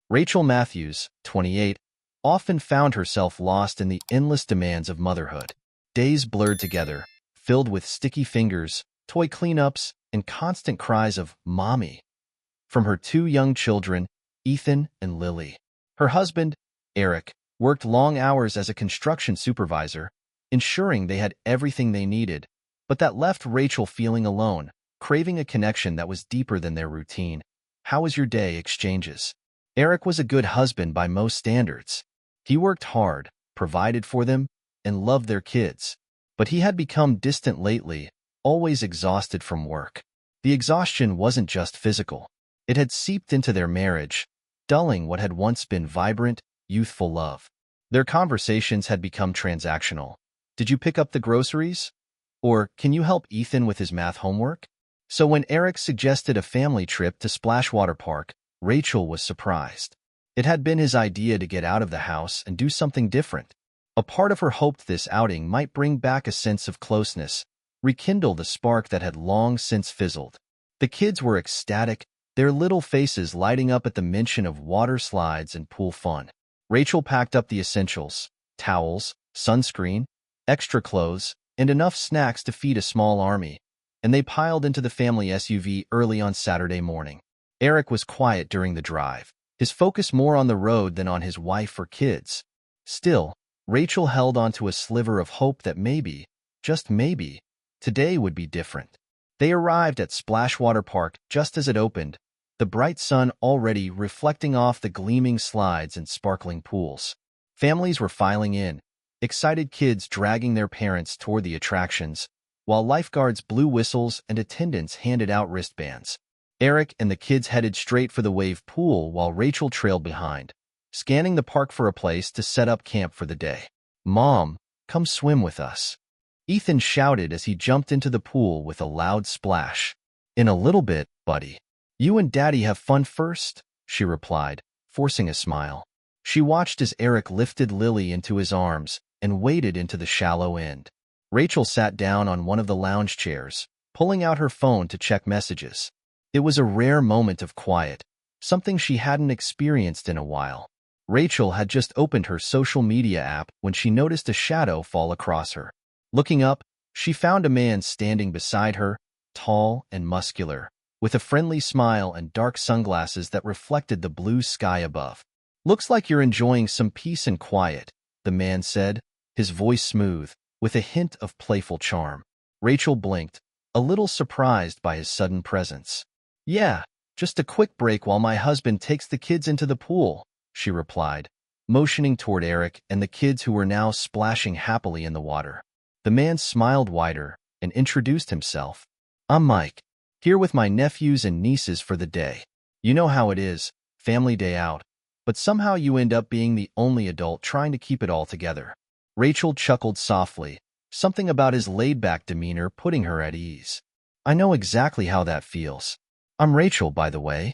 Rachel Matthews, 28, often found herself lost in the endless demands of motherhood. Days blurred together, filled with sticky fingers, toy cleanups, and constant cries of "Mommy" from her two young children, Ethan and Lily. Her husband, Eric, worked long hours as a construction supervisor, ensuring they had everything they needed, but that left Rachel feeling alone, craving a connection that was deeper than their routine. "How was your day?" exchanges. Eric was a good husband by most standards. He worked hard, provided for them, and loved their kids. But he had become distant lately, always exhausted from work. The exhaustion wasn't just physical. It had seeped into their marriage, dulling what had once been vibrant, youthful love. Their conversations had become transactional. "Did you pick up the groceries?" Or, "Can you help Ethan with his math homework?" So when Eric suggested a family trip to Splashwater Park, Rachel was surprised. It had been his idea to get out of the house and do something different. A part of her hoped this outing might bring back a sense of closeness, rekindle the spark that had long since fizzled. The kids were ecstatic, their little faces lighting up at the mention of water slides and pool fun. Rachel packed up the essentials: towels, sunscreen, extra clothes, and enough snacks to feed a small army, and they piled into the family SUV early on Saturday morning. Eric was quiet during the drive, his focus more on the road than on his wife or kids. Still, Rachel held onto a sliver of hope that maybe, just maybe, today would be different. They arrived at Splashwater Park just as it opened, the bright sun already reflecting off the gleaming slides and sparkling pools. Families were filing in, excited kids dragging their parents toward the attractions, while lifeguards blew whistles and attendants handed out wristbands. Eric and the kids headed straight for the wave pool while Rachel trailed behind, scanning the park for a place to set up camp for the day. "Mom, come swim with us," Ethan shouted as he jumped into the pool with a loud splash. "In a little bit, buddy. You and Daddy have fun first," she replied, forcing a smile. She watched as Eric lifted Lily into his arms and waded into the shallow end. Rachel sat down on one of the lounge chairs, pulling out her phone to check messages. It was a rare moment of quiet, something she hadn't experienced in a while. Rachel had just opened her social media app when she noticed a shadow fall across her. Looking up, she found a man standing beside her, tall and muscular, with a friendly smile and dark sunglasses that reflected the blue sky above. "Looks like you're enjoying some peace and quiet," the man said, his voice smooth, with a hint of playful charm. Rachel blinked, a little surprised by his sudden presence. "Yeah, just a quick break while my husband takes the kids into the pool," she replied, motioning toward Eric and the kids who were now splashing happily in the water. The man smiled wider and introduced himself. "I'm Mike, here with my nephews and nieces for the day. You know how it is, family day out, but somehow you end up being the only adult trying to keep it all together." Rachel chuckled softly, something about his laid-back demeanor putting her at ease. "I know exactly how that feels. I'm Rachel, by the way."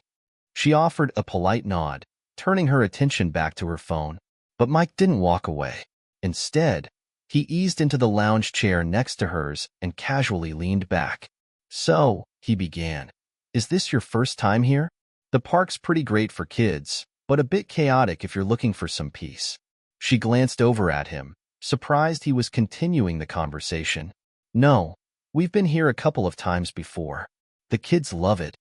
She offered a polite nod, turning her attention back to her phone, but Mike didn't walk away. Instead, he eased into the lounge chair next to hers and casually leaned back. "So," he began, "is this your first time here? The park's pretty great for kids, but a bit chaotic if you're looking for some peace." She glanced over at him, surprised he was continuing the conversation. "No, we've been here a couple of times before. The kids love it."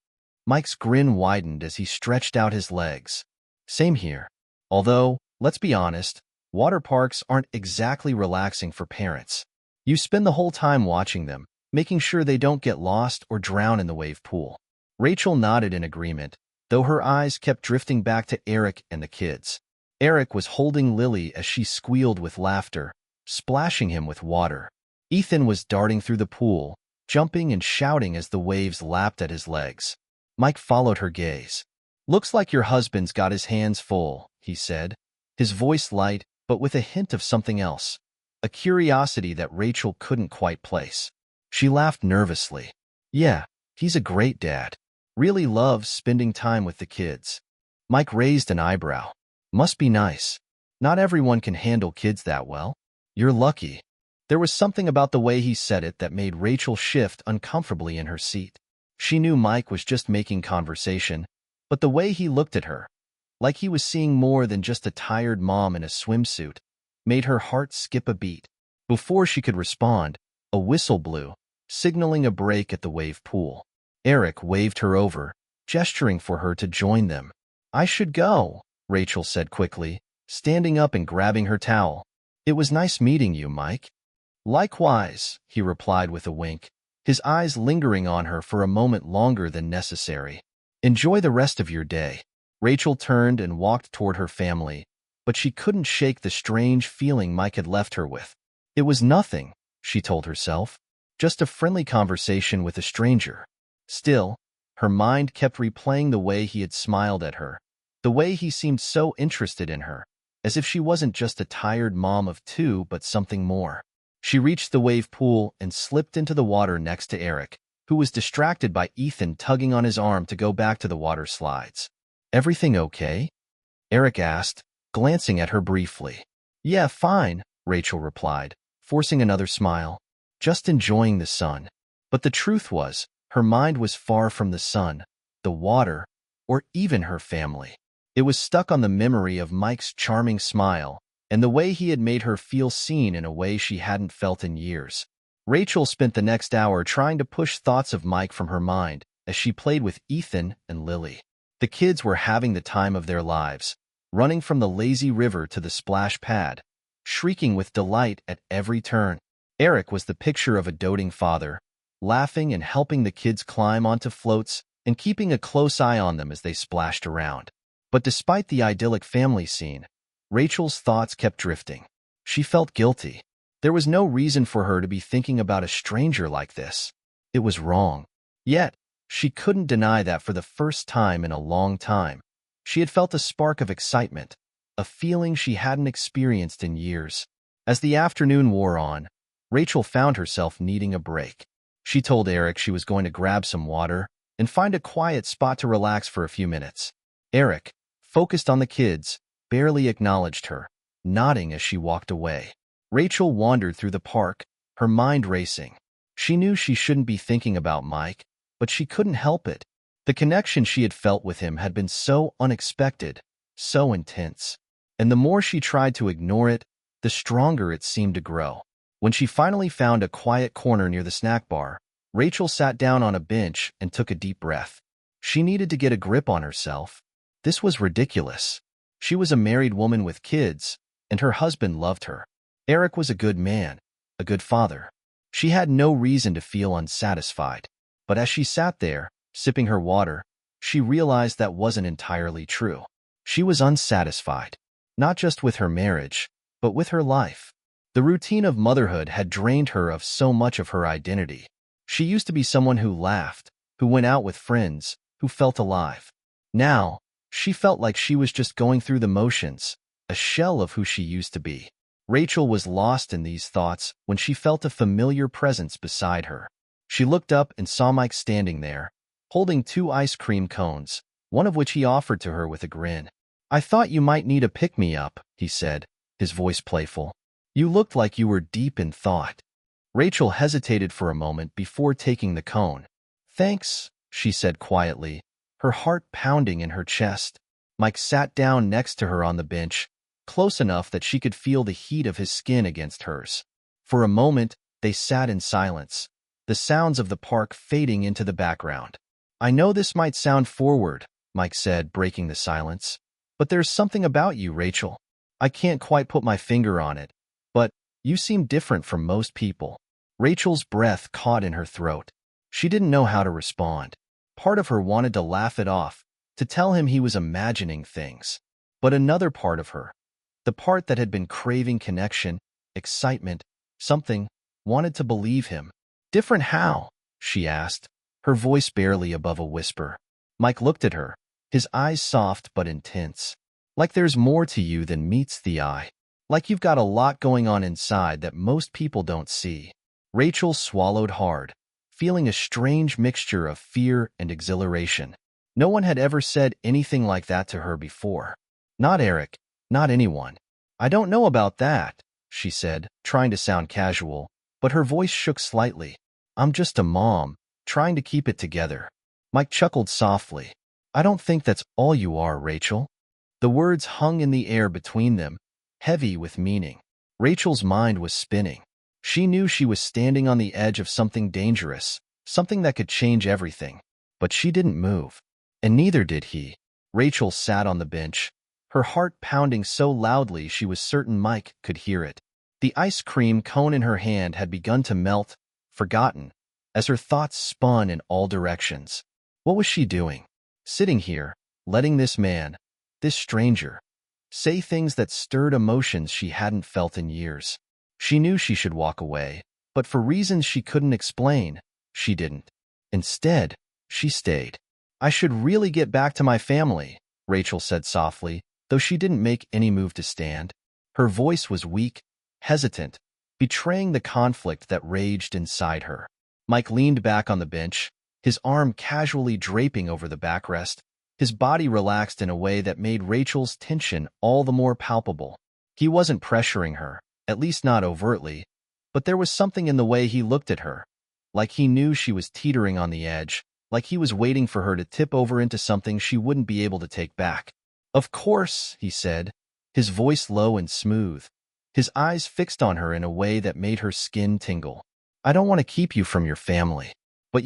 Mike's grin widened as he stretched out his legs. "Same here. Although, let's be honest, water parks aren't exactly relaxing for parents. You spend the whole time watching them, making sure they don't get lost or drown in the wave pool." Rachel nodded in agreement, though her eyes kept drifting back to Eric and the kids. Eric was holding Lily as she squealed with laughter, splashing him with water. Ethan was darting through the pool, jumping and shouting as the waves lapped at his legs. Mike followed her gaze. "Looks like your husband's got his hands full," he said, his voice light but with a hint of something else, a curiosity that Rachel couldn't quite place. She laughed nervously. "Yeah, he's a great dad. Really loves spending time with the kids." Mike raised an eyebrow. "Must be nice. Not everyone can handle kids that well. You're lucky." There was something about the way he said it that made Rachel shift uncomfortably in her seat. She knew Mike was just making conversation, but the way he looked at her, like he was seeing more than just a tired mom in a swimsuit, made her heart skip a beat. Before she could respond, a whistle blew, signaling a break at the wave pool. Eric waved her over, gesturing for her to join them. "I should go," Rachel said quickly, standing up and grabbing her towel. "It was nice meeting you, Mike." "Likewise," he replied with a wink, his eyes lingering on her for a moment longer than necessary. "Enjoy the rest of your day." Rachel turned and walked toward her family, but she couldn't shake the strange feeling Mike had left her with. It was nothing, she told herself, just a friendly conversation with a stranger. Still, her mind kept replaying the way he had smiled at her, the way he seemed so interested in her, as if she wasn't just a tired mom of two but something more. She reached the wave pool and slipped into the water next to Eric, who was distracted by Ethan tugging on his arm to go back to the water slides. "Everything okay?" Eric asked, glancing at her briefly. "Yeah, fine," Rachel replied, forcing another smile. "Just enjoying the sun." But the truth was, her mind was far from the sun, the water, or even her family. It was stuck on the memory of Mike's charming smile and the way he had made her feel seen in a way she hadn't felt in years. Rachel spent the next hour trying to push thoughts of Mike from her mind as she played with Ethan and Lily. The kids were having the time of their lives, running from the lazy river to the splash pad, shrieking with delight at every turn. Eric was the picture of a doting father, laughing and helping the kids climb onto floats and keeping a close eye on them as they splashed around. But despite the idyllic family scene, Rachel's thoughts kept drifting. She felt guilty. There was no reason for her to be thinking about a stranger like this. It was wrong. Yet, she couldn't deny that for the first time in a long time, she had felt a spark of excitement, a feeling she hadn't experienced in years. As the afternoon wore on, Rachel found herself needing a break. She told Eric she was going to grab some water and find a quiet spot to relax for a few minutes. Eric, focused on the kids, barely acknowledged her, nodding as she walked away. Rachel wandered through the park, her mind racing. She knew she shouldn't be thinking about Mike, but she couldn't help it. The connection she had felt with him had been so unexpected, so intense. And the more she tried to ignore it, the stronger it seemed to grow. When she finally found a quiet corner near the snack bar, Rachel sat down on a bench and took a deep breath. She needed to get a grip on herself. This was ridiculous. She was a married woman with kids, and her husband loved her. Eric was a good man, a good father. She had no reason to feel unsatisfied. But as she sat there, sipping her water, she realized that wasn't entirely true. She was unsatisfied, not just with her marriage, but with her life. The routine of motherhood had drained her of so much of her identity. She used to be someone who laughed, who went out with friends, who felt alive. Now, she felt like she was just going through the motions, a shell of who she used to be. Rachel was lost in these thoughts when she felt a familiar presence beside her. She looked up and saw Mike standing there, holding 2 ice cream cones, one of which he offered to her with a grin. "I thought you might need a pick-me-up," he said, his voice playful. "You looked like you were deep in thought." Rachel hesitated for a moment before taking the cone. "Thanks," she said quietly, her heart pounding in her chest. Mike sat down next to her on the bench, close enough that she could feel the heat of his skin against hers. For a moment, they sat in silence, the sounds of the park fading into the background. "I know this might sound forward," Mike said, breaking the silence, "but there's something about you, Rachel. I can't quite put my finger on it, but you seem different from most people." Rachel's breath caught in her throat. She didn't know how to respond. Part of her wanted to laugh it off, to tell him he was imagining things. But another part of her, the part that had been craving connection, excitement, something, wanted to believe him. "Different how?" she asked, her voice barely above a whisper. Mike looked at her, his eyes soft but intense. "Like there's more to you than meets the eye. Like you've got a lot going on inside that most people don't see." Rachel swallowed hard, feeling a strange mixture of fear and exhilaration. No one had ever said anything like that to her before. Not Eric, not anyone. "I don't know about that," she said, trying to sound casual, but her voice shook slightly. "I'm just a mom, trying to keep it together." Mike chuckled softly. "I don't think that's all you are, Rachel." The words hung in the air between them, heavy with meaning. Rachel's mind was spinning. She knew she was standing on the edge of something dangerous, something that could change everything. But she didn't move. And neither did he. Rachel sat on the bench, her heart pounding so loudly she was certain Mike could hear it. The ice cream cone in her hand had begun to melt, forgotten, as her thoughts spun in all directions. What was she doing? Sitting here, letting this man, this stranger, say things that stirred emotions she hadn't felt in years. She knew she should walk away, but for reasons she couldn't explain, she didn't. Instead, she stayed. I should really get back to my family, Rachel said softly, though she didn't make any move to stand. Her voice was weak, hesitant, betraying the conflict that raged inside her. Mike leaned back on the bench, his arm casually draping over the backrest. His body relaxed in a way that made Rachel's tension all the more palpable. He wasn't pressuring her, at least not overtly, but there was something in the way he looked at her, like he knew she was teetering on the edge, like he was waiting for her to tip over into something she wouldn't be able to take back. "Of course," he said, his voice low and smooth, his eyes fixed on her in a way that made her skin tingle. "I don't want to keep you from your family. But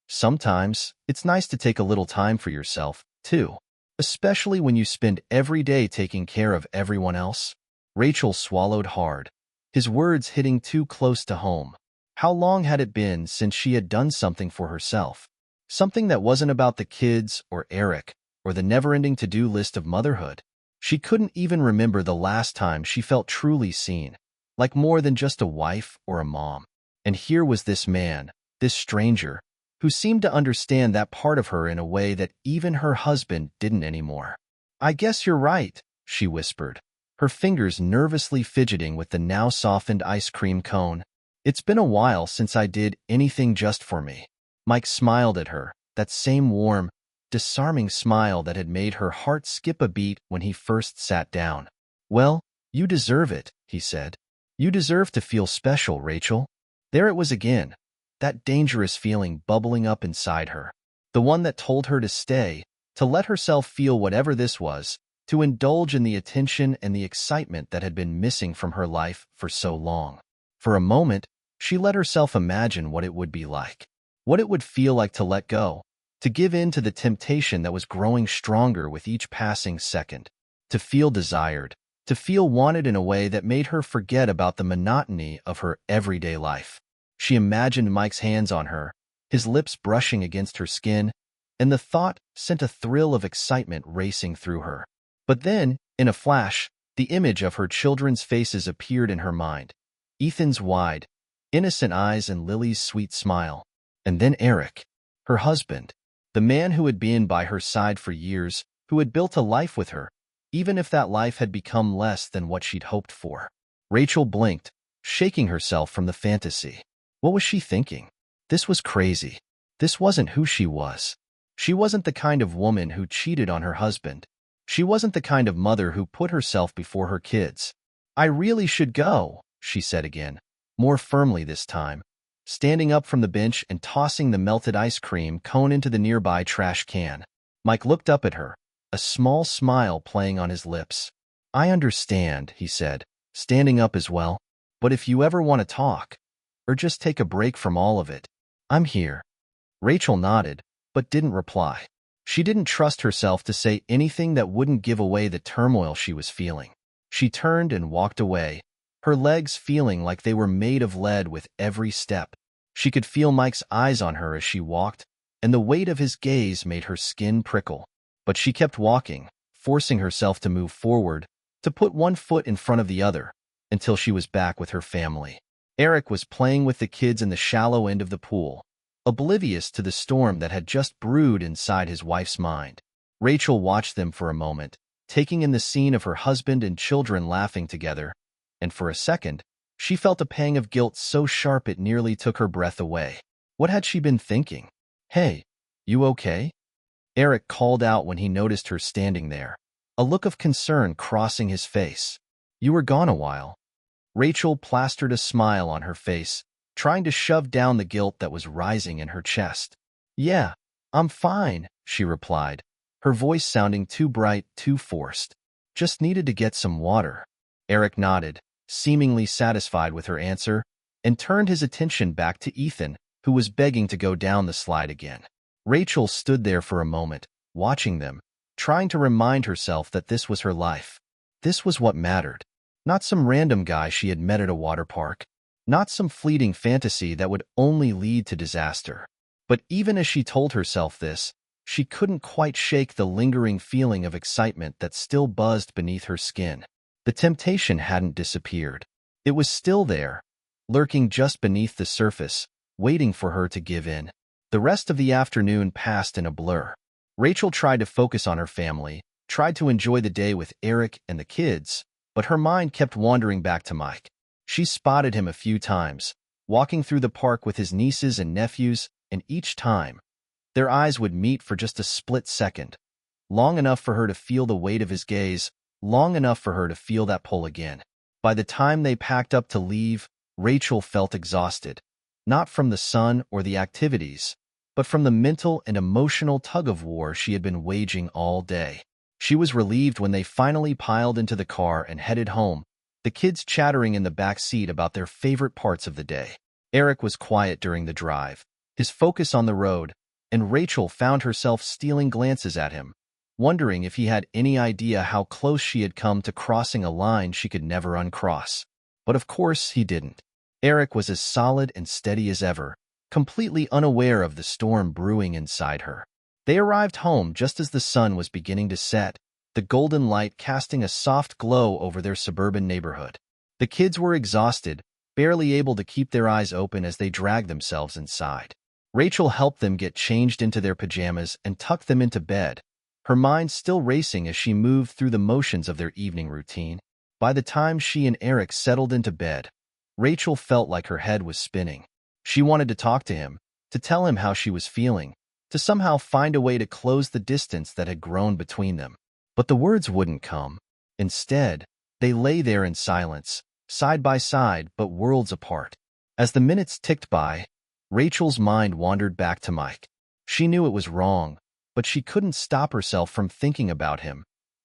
sometimes it's nice to take a little time for yourself, too, especially when you spend every day taking care of everyone else." Rachel swallowed hard, his words hitting too close to home. How long had it been since she had done something for herself? Something that wasn't about the kids or Eric or the never-ending to-do list of motherhood. She couldn't even remember the last time she felt truly seen, like more than just a wife or a mom. And here was this man, this stranger, who seemed to understand that part of her in a way that even her husband didn't anymore. "I guess you're right," she whispered, her fingers nervously fidgeting with the now softened ice cream cone. "It's been a while since I did anything just for me." Mike smiled at her, that same warm, disarming smile that had made her heart skip a beat when he first sat down. "Well, you deserve it," he said. "You deserve to feel special, Rachel." There it was again, that dangerous feeling bubbling up inside her, the one that told her to stay, to let herself feel whatever this was, to indulge in the attention and the excitement that had been missing from her life for so long. For a moment, she let herself imagine what it would be like, what it would feel like to let go, to give in to the temptation that was growing stronger with each passing second, to feel desired, to feel wanted in a way that made her forget about the monotony of her everyday life. She imagined Mike's hands on her, his lips brushing against her skin, and the thought sent a thrill of excitement racing through her. But then, in a flash, the image of her children's faces appeared in her mind. Ethan's wide, innocent eyes and Lily's sweet smile. And then Eric, her husband, the man who had been by her side for years, who had built a life with her, even if that life had become less than what she'd hoped for. Rachel blinked, shaking herself from the fantasy. What was she thinking? This was crazy. This wasn't who she was. She wasn't the kind of woman who cheated on her husband. She wasn't the kind of mother who put herself before her kids. "I really should go," she said again, more firmly this time, standing up from the bench and tossing the melted ice cream cone into the nearby trash can. Mike looked up at her, a small smile playing on his lips. "I understand," he said, standing up as well, "but if you ever want to talk, or just take a break from all of it, I'm here." Rachel nodded, but didn't reply. She didn't trust herself to say anything that wouldn't give away the turmoil she was feeling. She turned and walked away, her legs feeling like they were made of lead with every step. She could feel Mike's eyes on her as she walked, and the weight of his gaze made her skin prickle. But she kept walking, forcing herself to move forward, to put one foot in front of the other, until she was back with her family. Eric was playing with the kids in the shallow end of the pool, oblivious to the storm that had just brewed inside his wife's mind. Rachel watched them for a moment, taking in the scene of her husband and children laughing together, and for a second, she felt a pang of guilt so sharp it nearly took her breath away. What had she been thinking? "Hey, you okay?" Eric called out when he noticed her standing there, a look of concern crossing his face. "You were gone a while." Rachel plastered a smile on her face, trying to shove down the guilt that was rising in her chest. "Yeah, I'm fine," she replied, her voice sounding too bright, too forced. "Just needed to get some water." Eric nodded, seemingly satisfied with her answer, and turned his attention back to Ethan, who was begging to go down the slide again. Rachel stood there for a moment, watching them, trying to remind herself that this was her life. This was what mattered. Not some random guy she had met at a water park. Not some fleeting fantasy that would only lead to disaster. But even as she told herself this, she couldn't quite shake the lingering feeling of excitement that still buzzed beneath her skin. The temptation hadn't disappeared. It was still there, lurking just beneath the surface, waiting for her to give in. The rest of the afternoon passed in a blur. Rachel tried to focus on her family, tried to enjoy the day with Eric and the kids, but her mind kept wandering back to Mike. She spotted him a few times, walking through the park with his nieces and nephews, and each time, their eyes would meet for just a split second, long enough for her to feel the weight of his gaze, long enough for her to feel that pull again. By the time they packed up to leave, Rachel felt exhausted, not from the sun or the activities, but from the mental and emotional tug-of-war she had been waging all day. She was relieved when they finally piled into the car and headed home, the kids chattering in the back seat about their favorite parts of the day. Eric was quiet during the drive, his focus on the road, and Rachel found herself stealing glances at him, wondering if he had any idea how close she had come to crossing a line she could never uncross. But of course he didn't. Eric was as solid and steady as ever, completely unaware of the storm brewing inside her. They arrived home just as the sun was beginning to set, the golden light casting a soft glow over their suburban neighborhood. The kids were exhausted, barely able to keep their eyes open as they dragged themselves inside. Rachel helped them get changed into their pajamas and tucked them into bed, her mind still racing as she moved through the motions of their evening routine. By the time she and Eric settled into bed, Rachel felt like her head was spinning. She wanted to talk to him, to tell him how she was feeling, to somehow find a way to close the distance that had grown between them. But the words wouldn't come. Instead, they lay there in silence, side by side but worlds apart. As the minutes ticked by, Rachel's mind wandered back to Mike. She knew it was wrong, but she couldn't stop herself from thinking about him.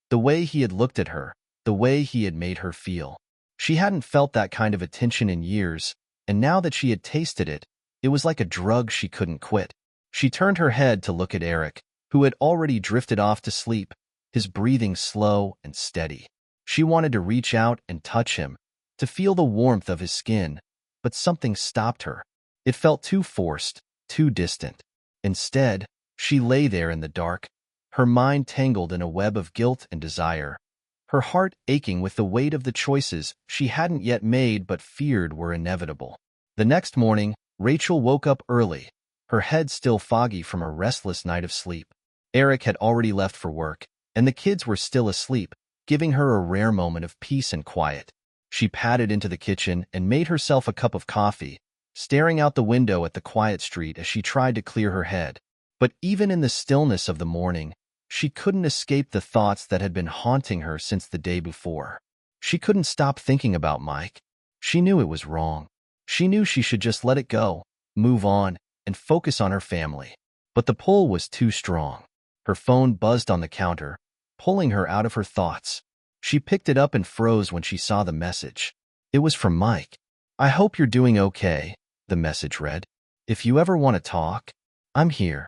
The way he had looked at her, the way he had made her feel. She hadn't felt that kind of attention in years, and now that she had tasted it, it was like a drug she couldn't quit. She turned her head to look at Eric, who had already drifted off to sleep, his breathing slow and steady. She wanted to reach out and touch him, to feel the warmth of his skin, but something stopped her. It felt too forced, too distant. Instead, she lay there in the dark, her mind tangled in a web of guilt and desire, her heart aching with the weight of the choices she hadn't yet made but feared were inevitable. The next morning, Rachel woke up early, her head still foggy from a restless night of sleep. Eric had already left for work, and the kids were still asleep, giving her a rare moment of peace and quiet. She padded into the kitchen and made herself a cup of coffee, staring out the window at the quiet street as she tried to clear her head. But even in the stillness of the morning, she couldn't escape the thoughts that had been haunting her since the day before. She couldn't stop thinking about Mike. She knew it was wrong. She knew she should just let it go, move on, and focus on her family. But the pull was too strong. Her phone buzzed on the counter, pulling her out of her thoughts. She picked it up and froze when she saw the message. It was from Mike. "I hope you're doing okay," the message read. "If you ever want to talk, I'm here."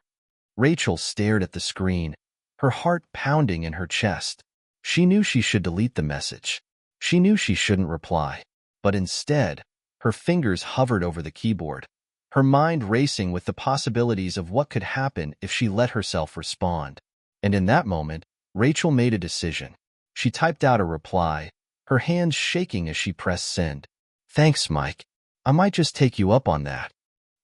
Rachel stared at the screen, her heart pounding in her chest. She knew she should delete the message. She knew she shouldn't reply. But instead, her fingers hovered over the keyboard, her mind racing with the possibilities of what could happen if she let herself respond. And in that moment, Rachel made a decision. She typed out a reply, her hands shaking as she pressed send. "Thanks, Mike. I might just take you up on that."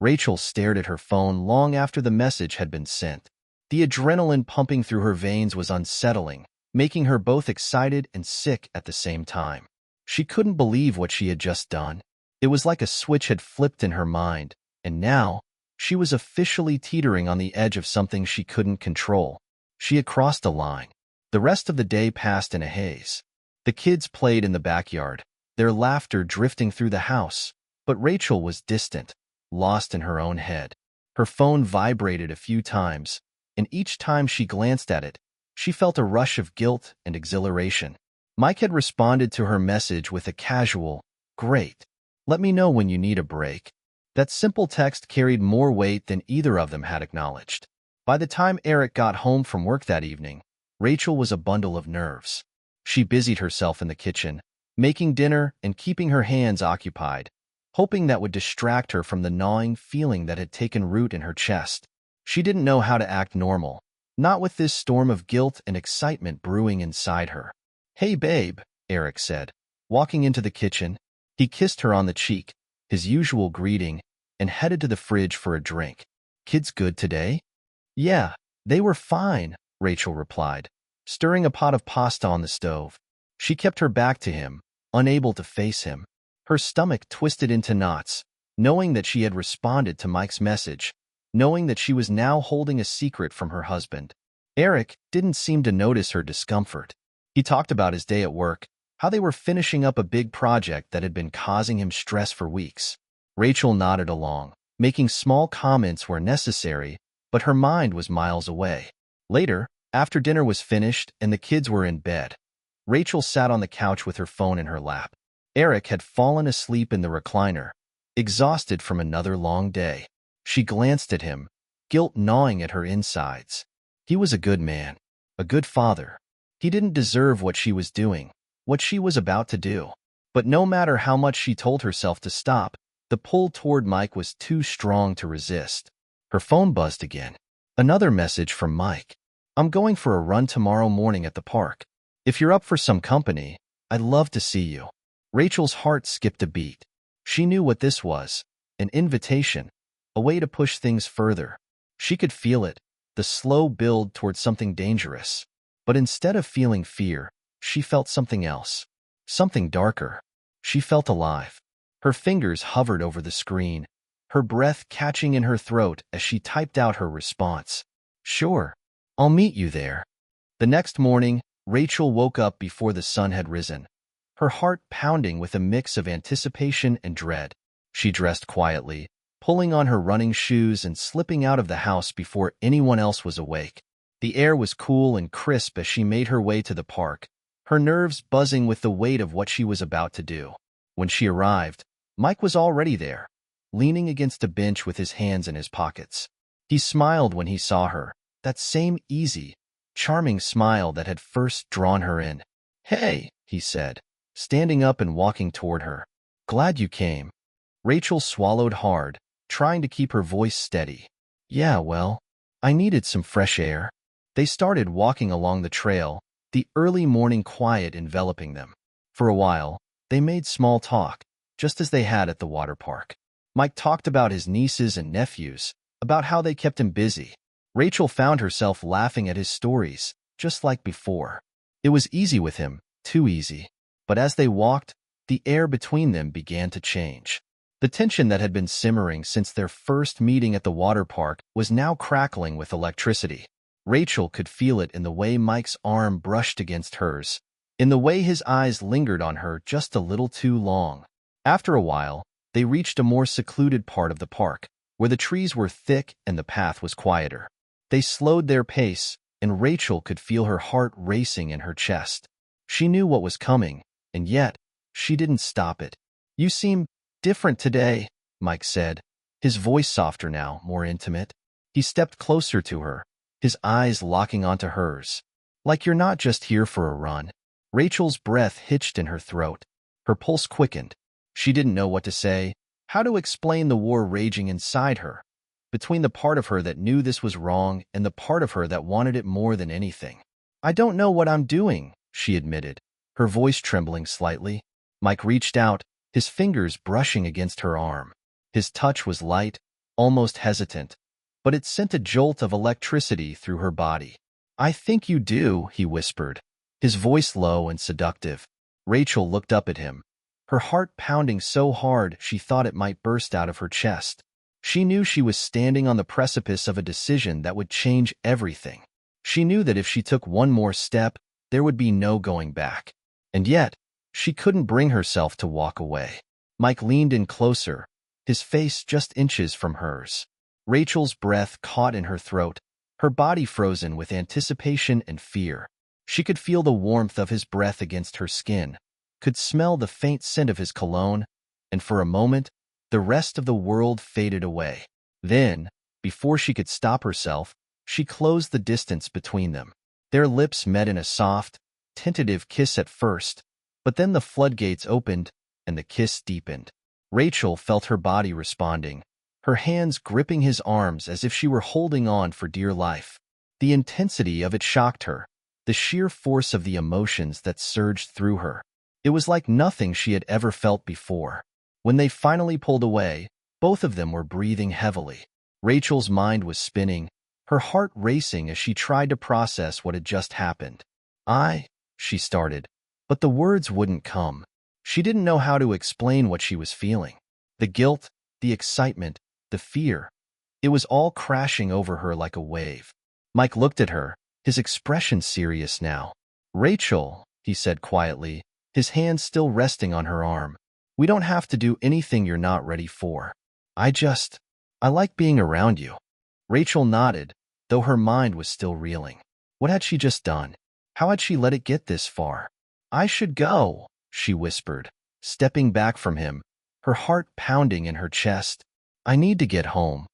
Rachel stared at her phone long after the message had been sent. The adrenaline pumping through her veins was unsettling, making her both excited and sick at the same time. She couldn't believe what she had just done. It was like a switch had flipped in her mind, and now, she was officially teetering on the edge of something she couldn't control. She had crossed a line. The rest of the day passed in a haze. The kids played in the backyard, their laughter drifting through the house, but Rachel was distant, lost in her own head. Her phone vibrated a few times, and each time she glanced at it, She felt a rush of guilt and exhilaration. Mike had responded to her message with a casual, "Great. Let me know when you need a break." That simple text carried more weight than either of them had acknowledged. By the time Eric got home from work that evening, Rachel was a bundle of nerves. She busied herself in the kitchen, making dinner and keeping her hands occupied, hoping that would distract her from the gnawing feeling that had taken root in her chest. She didn't know how to act normal, not with this storm of guilt and excitement brewing inside her. "Hey, babe," Eric said, walking into the kitchen. He kissed her on the cheek, his usual greeting, and headed to the fridge for a drink. "Kids good today?" "Yeah, they were fine," Rachel replied, stirring a pot of pasta on the stove. She kept her back to him, unable to face him. Her stomach twisted into knots, knowing that she had responded to Mike's message, knowing that she was now holding a secret from her husband. Eric didn't seem to notice her discomfort. He talked about his day at work, how they were finishing up a big project that had been causing him stress for weeks. Rachel nodded along, making small comments where necessary, but her mind was miles away. Later, after dinner was finished and the kids were in bed, Rachel sat on the couch with her phone in her lap. Eric had fallen asleep in the recliner, exhausted from another long day. She glanced at him, guilt gnawing at her insides. He was a good man, a good father. He didn't deserve what she was doing, what she was about to do. But no matter how much she told herself to stop, the pull toward Mike was too strong to resist. Her phone buzzed again. Another message from Mike. "I'm going for a run tomorrow morning at the park. If you're up for some company, I'd love to see you." Rachel's heart skipped a beat. She knew what this was, an invitation, a way to push things further. She could feel it, the slow build toward something dangerous. But instead of feeling fear, she felt something else, something darker. She felt alive. Her fingers hovered over the screen, her breath catching in her throat as she typed out her response. "Sure, I'll meet you there." The next morning, Rachel woke up before the sun had risen, her heart pounding with a mix of anticipation and dread. She dressed quietly, pulling on her running shoes and slipping out of the house before anyone else was awake. The air was cool and crisp as she made her way to the park, her nerves buzzing with the weight of what she was about to do. When she arrived, Mike was already there, leaning against a bench with his hands in his pockets. He smiled when he saw her, that same easy, charming smile that had first drawn her in. "Hey," he said, standing up and walking toward her. "Glad you came." Rachel swallowed hard, trying to keep her voice steady. "Yeah, well, I needed some fresh air." They started walking along the trail, the early morning quiet enveloping them. For a while, they made small talk, just as they had at the water park. Mike talked about his nieces and nephews, about how they kept him busy. Rachel found herself laughing at his stories, just like before. It was easy with him, too easy. But as they walked, the air between them began to change. The tension that had been simmering since their first meeting at the water park was now crackling with electricity. Rachel could feel it in the way Mike's arm brushed against hers, in the way his eyes lingered on her just a little too long. After a while, they reached a more secluded part of the park, where the trees were thick and the path was quieter. They slowed their pace, and Rachel could feel her heart racing in her chest. She knew what was coming, and yet, she didn't stop it. "You seem different today," Mike said, his voice softer now, more intimate. He stepped closer to her, his eyes locking onto hers. "Like you're not just here for a run." Rachel's breath hitched in her throat. Her pulse quickened. She didn't know what to say, how to explain the war raging inside her, between the part of her that knew this was wrong and the part of her that wanted it more than anything. "I don't know what I'm doing," she admitted, her voice trembling slightly. Mike reached out, his fingers brushing against her arm. His touch was light, almost hesitant, but it sent a jolt of electricity through her body. "I think you do," he whispered, his voice low and seductive. Rachel looked up at him, her heart pounding so hard she thought it might burst out of her chest. She knew she was standing on the precipice of a decision that would change everything. She knew that if she took one more step, there would be no going back. And yet, she couldn't bring herself to walk away. Mike leaned in closer, his face just inches from hers. Rachel's breath caught in her throat, her body frozen with anticipation and fear. She could feel the warmth of his breath against her skin, could smell the faint scent of his cologne, and for a moment, the rest of the world faded away. Then, before she could stop herself, she closed the distance between them. Their lips met in a soft, tentative kiss at first, but then the floodgates opened and the kiss deepened. Rachel felt her body responding, her hands gripping his arms as if she were holding on for dear life. The intensity of it shocked her, the sheer force of the emotions that surged through her. It was like nothing she had ever felt before. When they finally pulled away, both of them were breathing heavily. Rachel's mind was spinning, her heart racing as she tried to process what had just happened. She started, but the words wouldn't come. She didn't know how to explain what she was feeling. The guilt, the excitement, the fear. It was all crashing over her like a wave. Mike looked at her, his expression serious now. "Rachel," he said quietly, his hand still resting on her arm. "We don't have to do anything you're not ready for. I like being around you." Rachel nodded, though her mind was still reeling. What had she just done? How had she let it get this far? "I should go," she whispered, stepping back from him, her heart pounding in her chest. "I need to get home."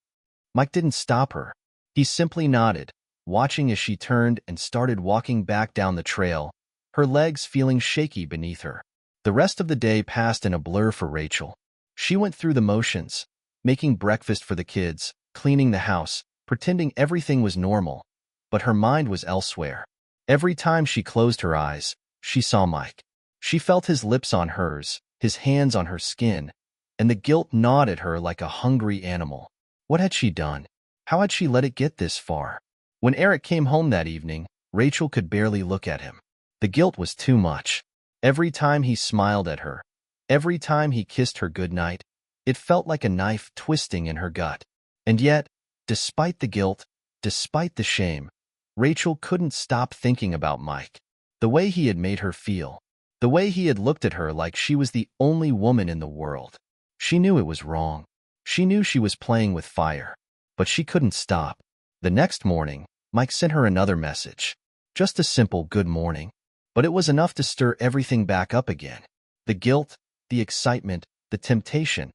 Mike didn't stop her. He simply nodded, watching as she turned and started walking back down the trail, her legs feeling shaky beneath her. The rest of the day passed in a blur for Rachel. She went through the motions, making breakfast for the kids, cleaning the house, pretending everything was normal, but her mind was elsewhere. Every time she closed her eyes, she saw Mike. She felt his lips on hers, his hands on her skin, and the guilt gnawed at her like a hungry animal. What had she done? How had she let it get this far? When Eric came home that evening, Rachel could barely look at him. The guilt was too much. Every time he smiled at her, every time he kissed her goodnight, it felt like a knife twisting in her gut. And yet, despite the guilt, despite the shame, Rachel couldn't stop thinking about Mike. The way he had made her feel, the way he had looked at her like she was the only woman in the world. She knew it was wrong. She knew she was playing with fire, but she couldn't stop. The next morning, Mike sent her another message. Just a simple good morning. But it was enough to stir everything back up again. The guilt, the excitement, the temptation.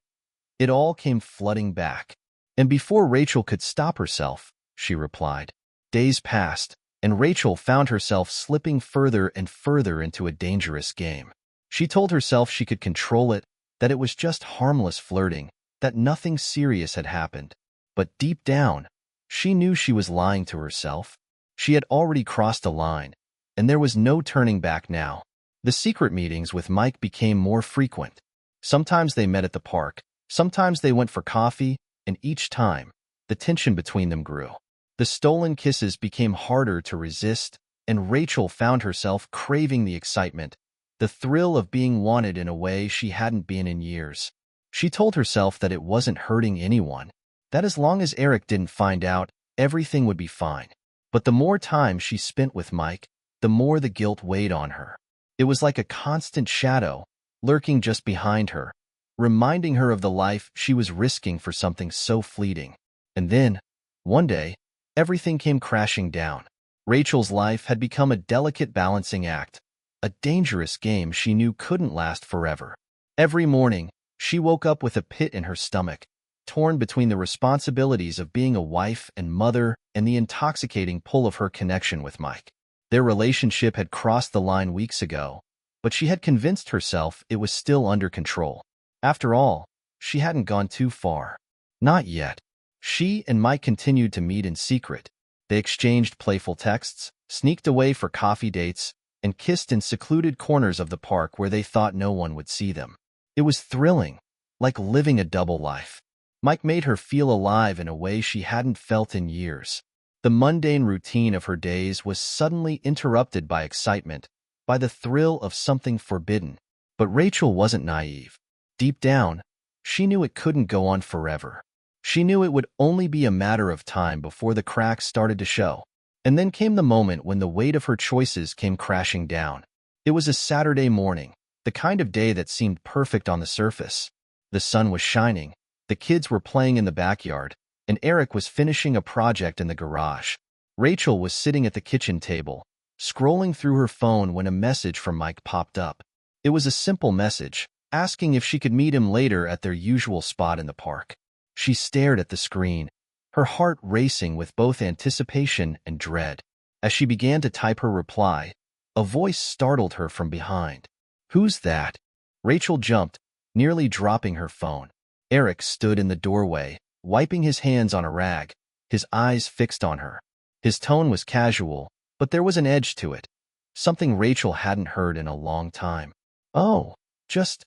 It all came flooding back. And before Rachel could stop herself, she replied. Days passed, and Rachel found herself slipping further and further into a dangerous game. She told herself she could control it, that it was just harmless flirting, that nothing serious had happened. But deep down, she knew she was lying to herself. She had already crossed a line, and there was no turning back now. The secret meetings with Mike became more frequent. Sometimes they met at the park, sometimes they went for coffee, and each time, the tension between them grew. The stolen kisses became harder to resist, and Rachel found herself craving the excitement, the thrill of being wanted in a way she hadn't been in years. She told herself that it wasn't hurting anyone, that as long as Eric didn't find out, everything would be fine. But the more time she spent with Mike, the more the guilt weighed on her. It was like a constant shadow, lurking just behind her, reminding her of the life she was risking for something so fleeting. And then, one day, everything came crashing down. Rachel's life had become a delicate balancing act, a dangerous game she knew couldn't last forever. Every morning, she woke up with a pit in her stomach, torn between the responsibilities of being a wife and mother and the intoxicating pull of her connection with Mike. Their relationship had crossed the line weeks ago, but she had convinced herself it was still under control. After all, she hadn't gone too far. Not yet. She and Mike continued to meet in secret. They exchanged playful texts, sneaked away for coffee dates, and kissed in secluded corners of the park where they thought no one would see them. It was thrilling, like living a double life. Mike made her feel alive in a way she hadn't felt in years. The mundane routine of her days was suddenly interrupted by excitement, by the thrill of something forbidden. But Rachel wasn't naive. Deep down, she knew it couldn't go on forever. She knew it would only be a matter of time before the cracks started to show. And then came the moment when the weight of her choices came crashing down. It was a Saturday morning, the kind of day that seemed perfect on the surface. The sun was shining, the kids were playing in the backyard, and Eric was finishing a project in the garage. Rachel was sitting at the kitchen table, scrolling through her phone when a message from Mike popped up. It was a simple message, asking if she could meet him later at their usual spot in the park. She stared at the screen, her heart racing with both anticipation and dread. As she began to type her reply, a voice startled her from behind. "Who's that?" Rachel jumped, nearly dropping her phone. Eric stood in the doorway, wiping his hands on a rag, his eyes fixed on her. His tone was casual, but there was an edge to it, something Rachel hadn't heard in a long time. "Oh, just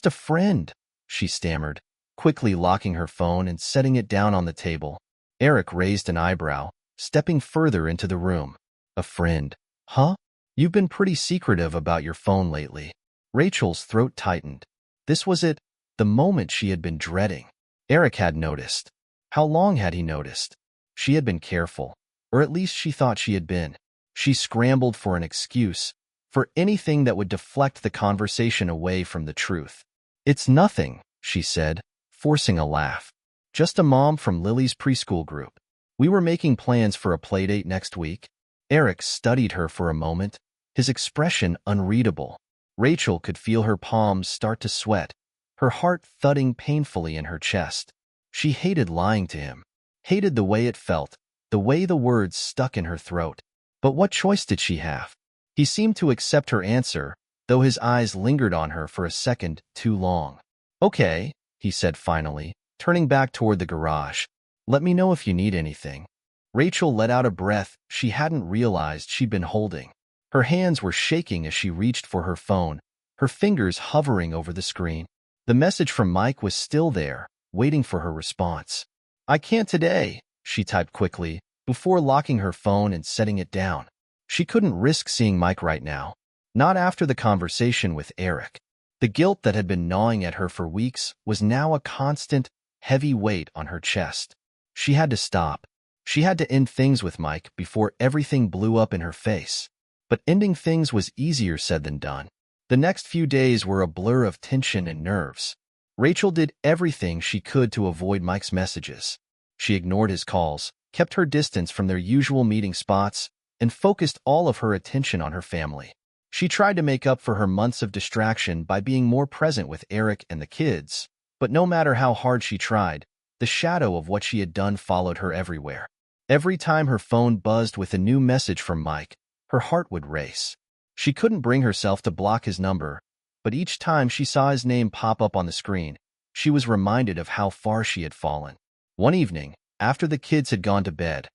a friend," she stammered, quickly locking her phone and setting it down on the table. Eric raised an eyebrow, stepping further into the room. "A friend? Huh? You've been pretty secretive about your phone lately." Rachel's throat tightened. This was it, the moment she had been dreading. Eric had noticed. How long had he noticed? She had been careful, or at least she thought she had been. She scrambled for an excuse, for anything that would deflect the conversation away from the truth. "It's nothing," she said, forcing a laugh. "Just a mom from Lily's preschool group. We were making plans for a playdate next week." Eric studied her for a moment, his expression unreadable. Rachel could feel her palms start to sweat, her heart thudding painfully in her chest. She hated lying to him, hated the way it felt, the way the words stuck in her throat. But what choice did she have? He seemed to accept her answer, though his eyes lingered on her for a second too long. "Okay," he said finally, turning back toward the garage. "Let me know if you need anything." Rachel let out a breath she hadn't realized she'd been holding. Her hands were shaking as she reached for her phone, her fingers hovering over the screen. The message from Mike was still there, waiting for her response. "I can't today," she typed quickly, before locking her phone and setting it down. She couldn't risk seeing Mike right now, not after the conversation with Eric. The guilt that had been gnawing at her for weeks was now a constant, heavy weight on her chest. She had to stop. She had to end things with Mike before everything blew up in her face. But ending things was easier said than done. The next few days were a blur of tension and nerves. Rachel did everything she could to avoid Mike's messages. She ignored his calls, kept her distance from their usual meeting spots, and focused all of her attention on her family. She tried to make up for her months of distraction by being more present with Eric and the kids, but no matter how hard she tried, the shadow of what she had done followed her everywhere. Every time her phone buzzed with a new message from Mike, her heart would race. She couldn't bring herself to block his number, but each time she saw his name pop up on the screen, she was reminded of how far she had fallen. One evening, after the kids had gone to bed,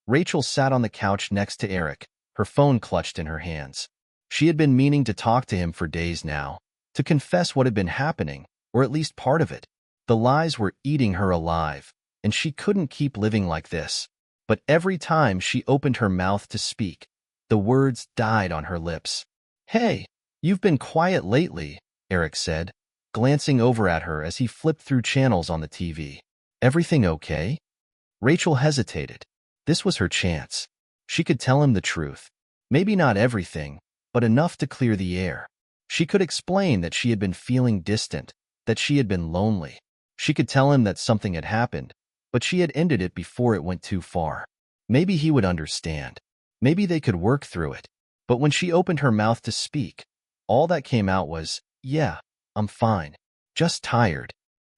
Rachel sat on the couch next to Eric, her phone clutched in her hands. She had been meaning to talk to him for days now, to confess what had been happening, or at least part of it. The lies were eating her alive, and she couldn't keep living like this. But every time she opened her mouth to speak, the words died on her lips. "Hey, you've been quiet lately," Eric said, glancing over at her as he flipped through channels on the TV. "Everything okay?" Rachel hesitated. This was her chance. She could tell him the truth. Maybe not everything, but enough to clear the air. She could explain that she had been feeling distant, that she had been lonely. She could tell him that something had happened, but she had ended it before it went too far. Maybe he would understand. Maybe they could work through it. But when she opened her mouth to speak, all that came out was, "Yeah, I'm fine. Just tired."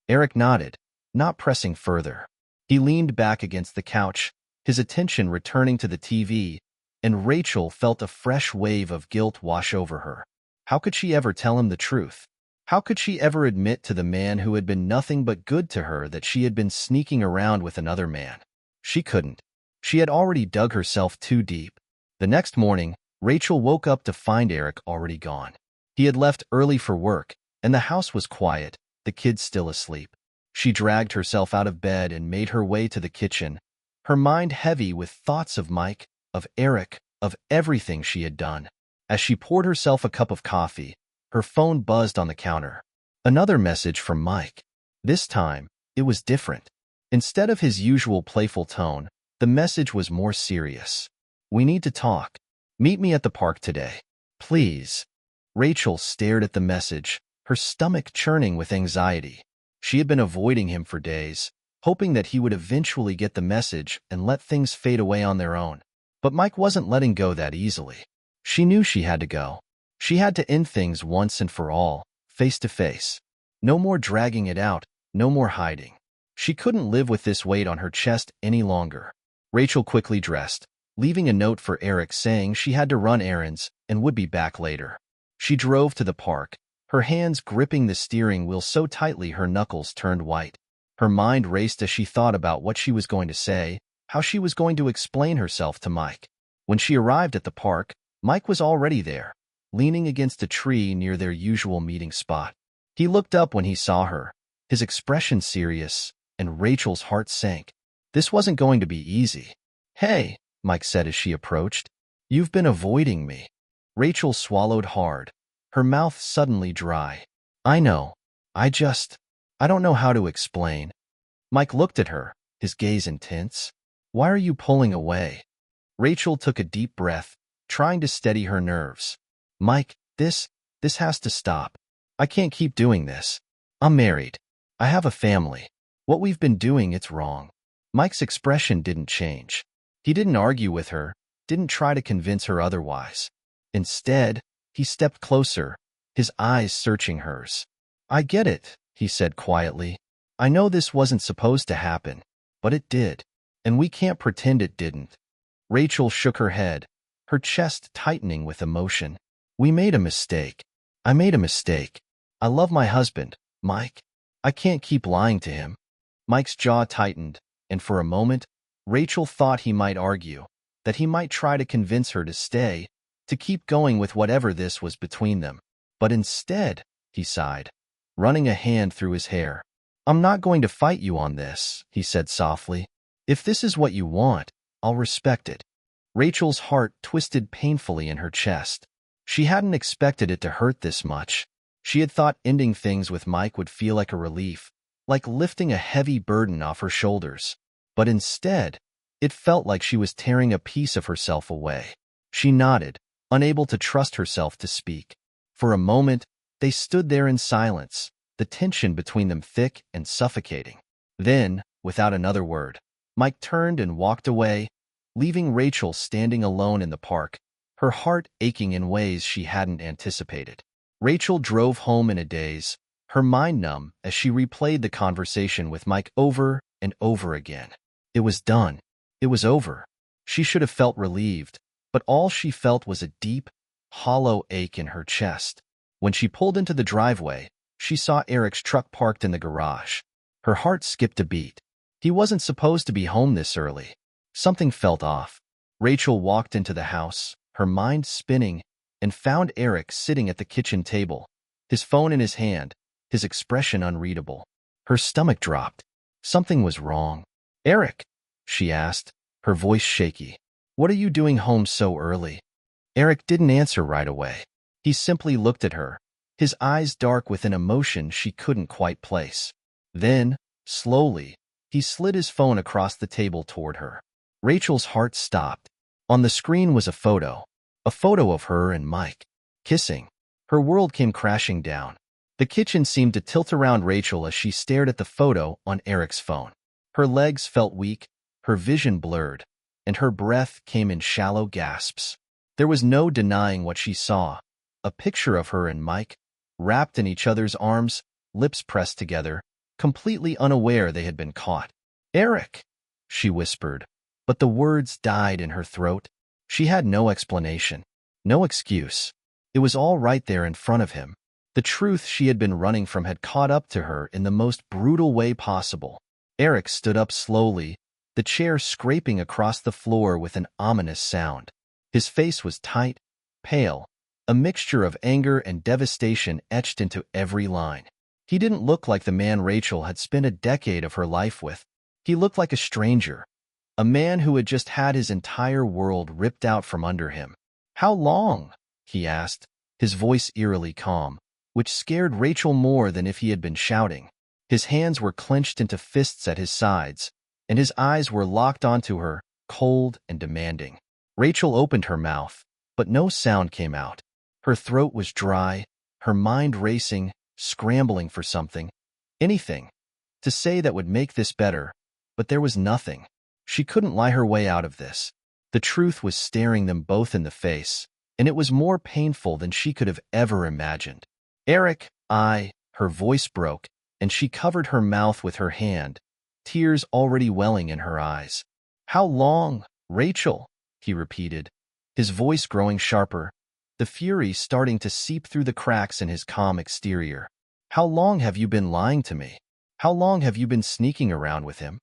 Eric nodded, not pressing further. He leaned back against the couch, his attention returning to the TV, and Rachel felt a fresh wave of guilt wash over her. How could she ever tell him the truth? How could she ever admit to the man who had been nothing but good to her that she had been sneaking around with another man? She couldn't. She had already dug herself too deep. The next morning, Rachel woke up to find Eric already gone. He had left early for work, and the house was quiet, the kids still asleep. She dragged herself out of bed and made her way to the kitchen, her mind heavy with thoughts of Mike, of Eric, of everything she had done. As she poured herself a cup of coffee, her phone buzzed on the counter. Another message from Mike. This time, it was different. Instead of his usual playful tone, the message was more serious. "We need to talk. Meet me at the park today. Please." Rachel stared at the message, her stomach churning with anxiety. She had been avoiding him for days, hoping that he would eventually get the message and let things fade away on their own. But Mike wasn't letting go that easily. She knew she had to go. She had to end things once and for all, face to face. No more dragging it out, no more hiding. She couldn't live with this weight on her chest any longer. Rachel quickly dressed, leaving a note for Eric saying she had to run errands and would be back later. She drove to the park, her hands gripping the steering wheel so tightly her knuckles turned white. Her mind raced as she thought about what she was going to say, how she was going to explain herself to Mike. When she arrived at the park, Mike was already there, leaning against a tree near their usual meeting spot. He looked up when he saw her, his expression serious, and Rachel's heart sank. This wasn't going to be easy. "Hey," Mike said as she approached. "You've been avoiding me." Rachel swallowed hard, her mouth suddenly dry. "I know. I don't know how to explain." Mike looked at her, his gaze intense. "Why are you pulling away?" Rachel took a deep breath, trying to steady her nerves. "Mike, this has to stop. I can't keep doing this. I'm married. I have a family. What we've been doing, it's wrong." Mike's expression didn't change. He didn't argue with her, didn't try to convince her otherwise. Instead, he stepped closer, his eyes searching hers. "I get it," he said quietly. "I know this wasn't supposed to happen, but it did, and we can't pretend it didn't." Rachel shook her head, her chest tightening with emotion. "We made a mistake. I made a mistake. I love my husband, Mike. I can't keep lying to him." Mike's jaw tightened, and for a moment, Rachel thought he might argue, that he might try to convince her to stay, to keep going with whatever this was between them. But instead, he sighed, running a hand through his hair. "I'm not going to fight you on this," he said softly. "If this is what you want, I'll respect it." Rachel's heart twisted painfully in her chest. She hadn't expected it to hurt this much. She had thought ending things with Mike would feel like a relief, like lifting a heavy burden off her shoulders. But instead, it felt like she was tearing a piece of herself away. She nodded, unable to trust herself to speak. For a moment, they stood there in silence, the tension between them thick and suffocating. Then, without another word, Mike turned and walked away, leaving Rachel standing alone in the park, her heart aching in ways she hadn't anticipated. Rachel drove home in a daze, her mind numb as she replayed the conversation with Mike over and over again. It was done. It was over. She should have felt relieved, but all she felt was a deep, hollow ache in her chest. When she pulled into the driveway, she saw Eric's truck parked in the garage. Her heart skipped a beat. He wasn't supposed to be home this early. Something felt off. Rachel walked into the house, her mind spinning, and found Eric sitting at the kitchen table, his phone in his hand, his expression unreadable. Her stomach dropped. Something was wrong. "Eric," she asked, her voice shaky. "What are you doing home so early?" Eric didn't answer right away. He simply looked at her, his eyes dark with an emotion she couldn't quite place. Then, slowly, he slid his phone across the table toward her. Rachel's heart stopped. On the screen was a photo of her and Mike, kissing. Her world came crashing down. The kitchen seemed to tilt around Rachel as she stared at the photo on Eric's phone. Her legs felt weak, her vision blurred, and her breath came in shallow gasps. There was no denying what she saw, a picture of her and Mike, wrapped in each other's arms, lips pressed together, completely unaware they had been caught. "Eric," she whispered, but the words died in her throat. She had no explanation, no excuse. It was all right there in front of him. The truth she had been running from had caught up to her in the most brutal way possible. Eric stood up slowly, the chair scraping across the floor with an ominous sound. His face was tight, pale, a mixture of anger and devastation etched into every line. He didn't look like the man Rachel had spent a decade of her life with. He looked like a stranger, a man who had just had his entire world ripped out from under him. "How long?" he asked, his voice eerily calm, which scared Rachel more than if he had been shouting. His hands were clenched into fists at his sides, and his eyes were locked onto her, cold and demanding. Rachel opened her mouth, but no sound came out. Her throat was dry, her mind racing, scrambling for something, anything, to say that would make this better, but there was nothing. She couldn't lie her way out of this. The truth was staring them both in the face, and it was more painful than she could have ever imagined. Eric, her voice broke, and she covered her mouth with her hand, tears already welling in her eyes. How long, Rachel? He repeated, his voice growing sharper, the fury starting to seep through the cracks in his calm exterior. How long have you been lying to me? How long have you been sneaking around with him?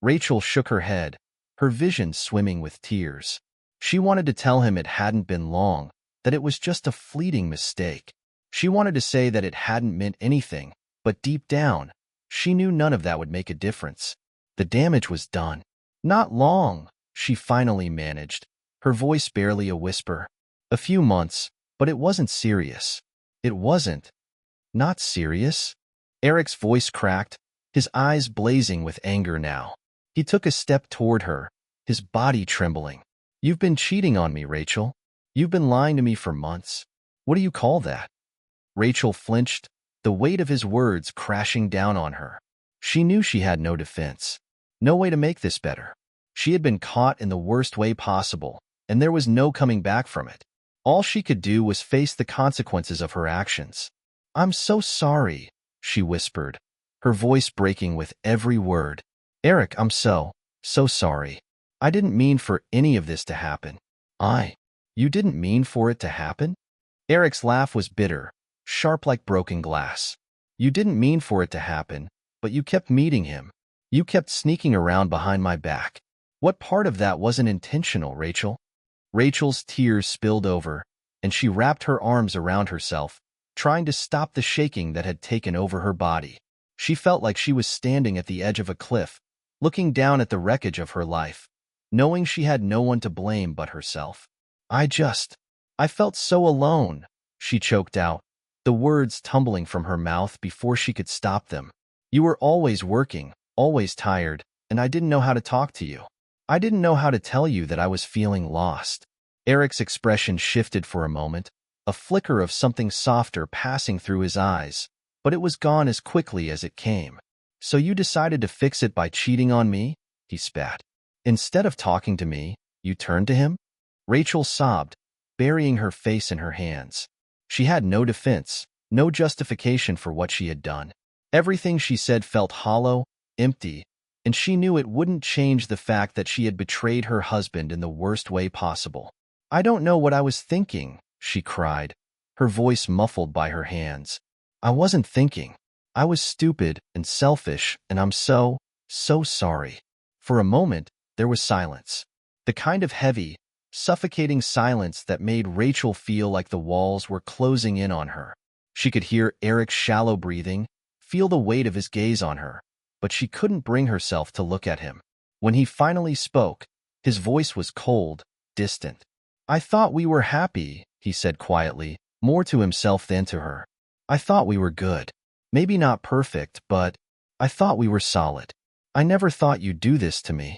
Rachel shook her head, her vision swimming with tears. She wanted to tell him it hadn't been long, that it was just a fleeting mistake. She wanted to say that it hadn't meant anything, but deep down, she knew none of that would make a difference. The damage was done. Not long, she finally managed, her voice barely a whisper. A few months, but it wasn't serious. It wasn't. Not serious? Eric's voice cracked, his eyes blazing with anger now. He took a step toward her, his body trembling. You've been cheating on me, Rachel. You've been lying to me for months. What do you call that? Rachel flinched, the weight of his words crashing down on her. She knew she had no defense, no way to make this better. She had been caught in the worst way possible, and there was no coming back from it. All she could do was face the consequences of her actions. I'm so sorry, she whispered, her voice breaking with every word. Eric, I'm so sorry. I didn't mean for any of this to happen. You didn't mean for it to happen? Eric's laugh was bitter, sharp like broken glass. You didn't mean for it to happen, but you kept meeting him. You kept sneaking around behind my back. What part of that wasn't intentional, Rachel? Rachel's tears spilled over, and she wrapped her arms around herself, trying to stop the shaking that had taken over her body. She felt like she was standing at the edge of a cliff, looking down at the wreckage of her life, knowing she had no one to blame but herself. I felt so alone, she choked out, the words tumbling from her mouth before she could stop them. You were always working, always tired, and I didn't know how to talk to you. I didn't know how to tell you that I was feeling lost. Eric's expression shifted for a moment, a flicker of something softer passing through his eyes, but it was gone as quickly as it came. So you decided to fix it by cheating on me? He spat. Instead of talking to me, you turned to him? Rachel sobbed, burying her face in her hands. She had no defense, no justification for what she had done. Everything she said felt hollow, empty, and she knew it wouldn't change the fact that she had betrayed her husband in the worst way possible. I don't know what I was thinking, she cried, her voice muffled by her hands. I wasn't thinking. I was stupid and selfish, and I'm so sorry. For a moment, there was silence. The kind of heavy, suffocating silence that made Rachel feel like the walls were closing in on her. She could hear Eric's shallow breathing, feel the weight of his gaze on her, but she couldn't bring herself to look at him. When he finally spoke, his voice was cold, distant. I thought we were happy, he said quietly, more to himself than to her. I thought we were good. Maybe not perfect, but I thought we were solid. I never thought you'd do this to me.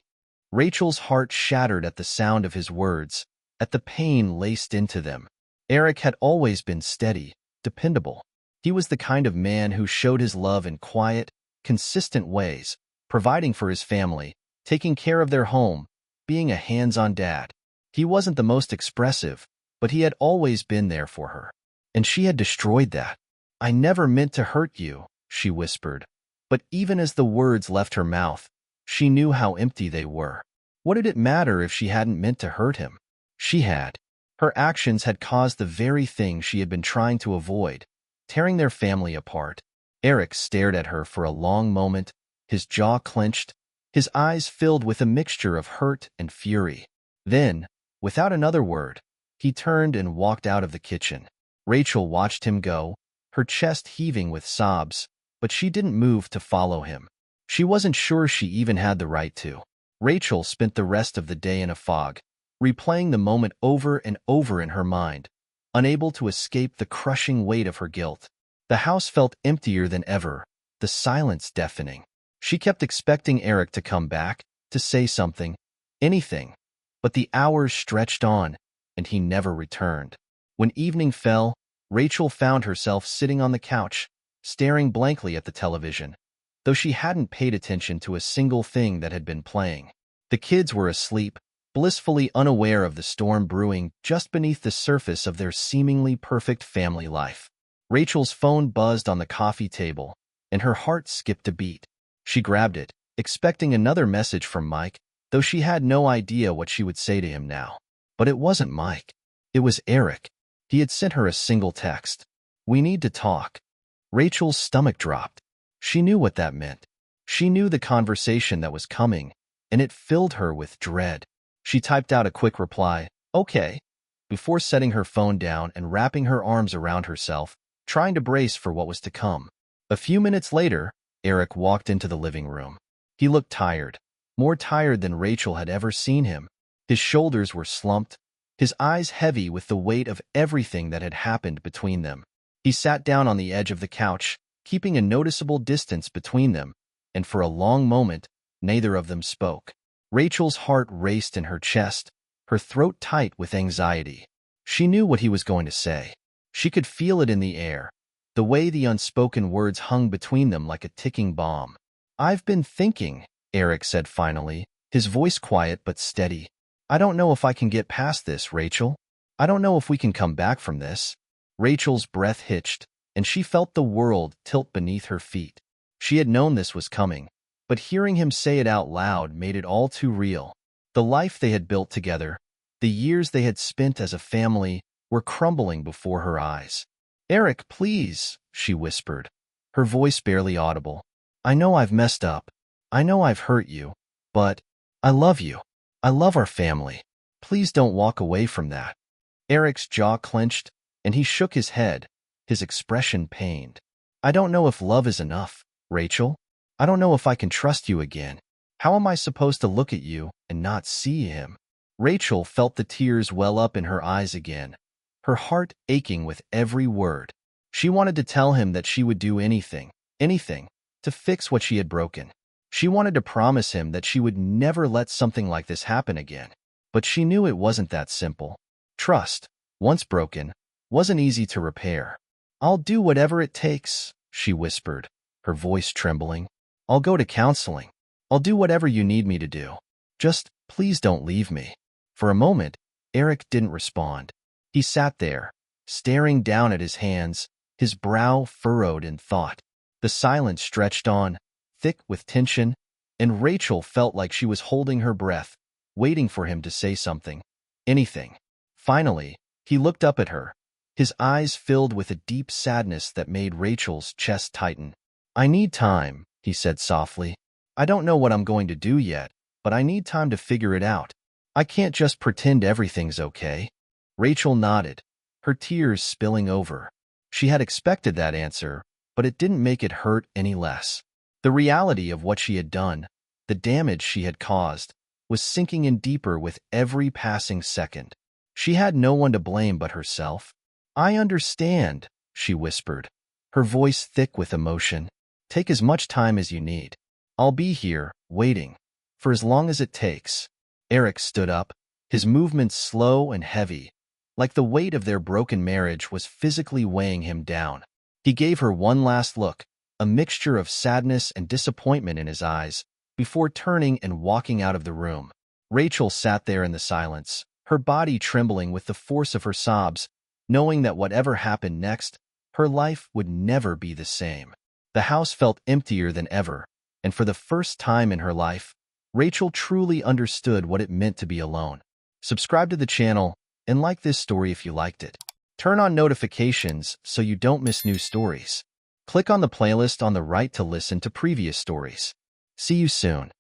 Rachel's heart shattered at the sound of his words, at the pain laced into them. Eric had always been steady, dependable. He was the kind of man who showed his love in quiet, consistent ways, providing for his family, taking care of their home, being a hands-on dad. He wasn't the most expressive, but he had always been there for her. And she had destroyed that. I never meant to hurt you, she whispered. But even as the words left her mouth, she knew how empty they were. What did it matter if she hadn't meant to hurt him? She had. Her actions had caused the very thing she had been trying to avoid, tearing their family apart. Eric stared at her for a long moment, his jaw clenched, his eyes filled with a mixture of hurt and fury. Then, without another word, he turned and walked out of the kitchen. Rachel watched him go, her chest heaving with sobs, but she didn't move to follow him. She wasn't sure she even had the right to. Rachel spent the rest of the day in a fog, replaying the moment over and over in her mind, unable to escape the crushing weight of her guilt. The house felt emptier than ever, the silence deafening. She kept expecting Eric to come back, to say something, anything, but the hours stretched on, and he never returned. When evening fell, Rachel found herself sitting on the couch, staring blankly at the television, though she hadn't paid attention to a single thing that had been playing. The kids were asleep, blissfully unaware of the storm brewing just beneath the surface of their seemingly perfect family life. Rachel's phone buzzed on the coffee table, and her heart skipped a beat. She grabbed it, expecting another message from Mike, though she had no idea what she would say to him now. But it wasn't Mike. It was Eric. He had sent her a single text. "We need to talk." Rachel's stomach dropped. She knew what that meant. She knew the conversation that was coming, and it filled her with dread. She typed out a quick reply, "Okay," before setting her phone down and wrapping her arms around herself, trying to brace for what was to come. A few minutes later, Eric walked into the living room. He looked tired, more tired than Rachel had ever seen him. His shoulders were slumped, his eyes heavy with the weight of everything that had happened between them. He sat down on the edge of the couch, keeping a noticeable distance between them, and for a long moment, neither of them spoke. Rachel's heart raced in her chest, her throat tight with anxiety. She knew what he was going to say. She could feel it in the air, the way the unspoken words hung between them like a ticking bomb. "I've been thinking," Eric said finally, his voice quiet but steady. "I don't know if I can get past this, Rachel. I don't know if we can come back from this." Rachel's breath hitched, and she felt the world tilt beneath her feet. She had known this was coming, but hearing him say it out loud made it all too real. The life they had built together, the years they had spent as a family, were crumbling before her eyes. "Eric, please," she whispered, her voice barely audible. "I know I've messed up. I know I've hurt you. But I love you. I love our family. Please don't walk away from that." Eric's jaw clenched, and he shook his head, his expression pained. "I don't know if love is enough, Rachel. I don't know if I can trust you again. How am I supposed to look at you and not see him?" Rachel felt the tears well up in her eyes again, her heart aching with every word. She wanted to tell him that she would do anything, to fix what she had broken. She wanted to promise him that she would never let something like this happen again. But she knew it wasn't that simple. Trust, once broken, wasn't easy to repair. "I'll do whatever it takes," she whispered, her voice trembling. "I'll go to counseling. I'll do whatever you need me to do. Just please don't leave me." For a moment, Eric didn't respond. He sat there, staring down at his hands, his brow furrowed in thought. The silence stretched on, thick with tension, and Rachel felt like she was holding her breath, waiting for him to say something. Anything. Finally, he looked up at her, his eyes filled with a deep sadness that made Rachel's chest tighten. "I need time," he said softly. "I don't know what I'm going to do yet, but I need time to figure it out. I can't just pretend everything's okay." Rachel nodded, her tears spilling over. She had expected that answer, but it didn't make it hurt any less. The reality of what she had done, the damage she had caused, was sinking in deeper with every passing second. She had no one to blame but herself. "I understand," she whispered, her voice thick with emotion. "Take as much time as you need. I'll be here, waiting, for as long as it takes." Eric stood up, his movements slow and heavy, like the weight of their broken marriage was physically weighing him down. He gave her one last look, a mixture of sadness and disappointment in his eyes, before turning and walking out of the room. Rachel sat there in the silence, her body trembling with the force of her sobs, knowing that whatever happened next, her life would never be the same. The house felt emptier than ever, and for the first time in her life, Rachel truly understood what it meant to be alone. Subscribe to the channel and like this story if you liked it. Turn on notifications so you don't miss new stories. Click on the playlist on the right to listen to previous stories. See you soon.